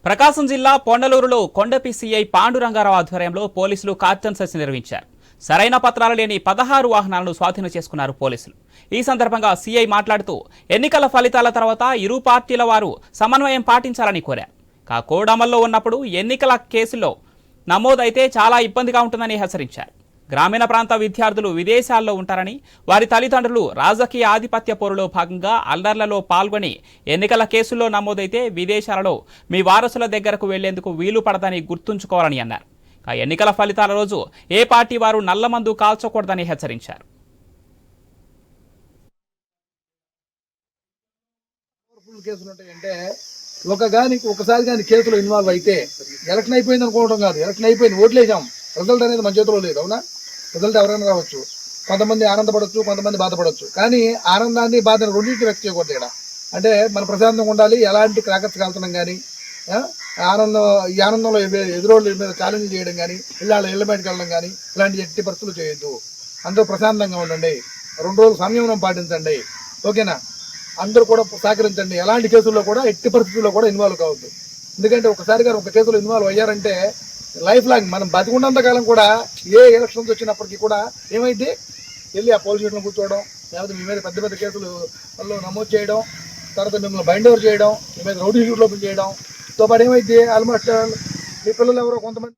ప్రకాశం జిల్లా పొండలూరులో కొండపి సిఐ పాండురంగారావు ఆధ్వర్యంలో పోలీసులు కార్డన్ సెర్చ్ నిర్వహించారు. సరైన పత్రాలు లేని 16 వాహనాలను స్వాధీనం చేసుకున్నారు పోలీసులు. ఈ సందర్భంగా సిఐ మాట్లాడుతూ ఎన్నికల ఫలితాల తర్వాత ఇరు పార్టీల వారు సమన్వయం పాటించాలని కోరారు. కోడ్ అమల్లో ఉన్నప్పుడు ఎన్నికల కేసులో నమోదైతే చాలా ఇబ్బందిగా ఉంటుందని హెచ్చరించారు. గ్రామీణ ప్రాంత విద్యార్థులు విదేశాల్లో ఉంటారని, వారి తల్లిదండ్రులు రాజకీయ ఆధిపత్య పోరులో భాగంగా అల్లర్లలో పాల్గొని ఎన్నికల కేసుల్లో నమోదైతే విదేశాలలో మీ వారసుల దగ్గరకు వెళ్లేందుకు వీలు పడదని గుర్తుంచుకోవాలని అన్నారు. ఎన్నికల ఫలితాల రోజు ఏ పార్టీ వారు నల్లమందు కాల్చకూడదని హెచ్చరించారు. ఒకసారి కానీ కేసులో ఇన్వాల్వ్ అయితే ఎలక్షన్ అయిపోయింది అనుకోవడం కాదు. ఎలక్షన్ అయిపోయింది, ఓట్లేసాం, రిజల్ట్ అనేది మన చేతిలో లేదు. అవునా? రిజల్ట్ ఎవరైనా రావచ్చు. కొంతమంది ఆనందపడవచ్చు, కొంతమంది బాధపడవచ్చు. కానీ ఆనందాన్ని బాధను రెండింటిని వ్యక్తి చేయకూడదు ఇక్కడ. అంటే మన ప్రశాంతంగా ఉండాలి. ఎలాంటి క్రాకర్స్ కాల్చడం కానీ, ఈ ఆనందంలో ఎదురోళ్ళ మీద ఛాలెంజ్ చేయడం కానీ, ఇళ్ళ బయటకు వెళ్ళడం కానీ ఇలాంటి ఎట్టి పరిస్థితులు చేయొద్దు. అందరూ ప్రశాంతంగా ఉండండి. 2 రోజులు సంయమనం పాటించండి. ఓకేనా? అందరూ కూడా సహకరించండి. ఎలాంటి కేసుల్లో కూడా ఎట్టి పరిస్థితుల్లో కూడా ఇన్వాల్వ్ కావద్దు. ఎందుకంటే ఒకసారిగా ఒక కేసులో ఇన్వాల్వ్ అయ్యారంటే లైఫ్ లాంగ్ మనం బతికున్నంత కాలం కూడా ఏ ఎలక్షన్స్ వచ్చినప్పటికీ కూడా ఏమైంది, వెళ్ళి ఆ పోలీస్ స్టేషన్లో కూర్చోవడం, లేకపోతే మీ మీద పెద్ద పెద్ద కేసులు నమోదు చేయడం, తర్వాత మిమ్మల్ని బైండ్ ఓవర్ చేయడం, మీ మీద రౌడీ షీట్లు ఓపెన్ చేయడం తో పాటు ఏమైంది, ఆల్మోస్ట్ మీ పిల్లలు ఎవరో కొంతమంది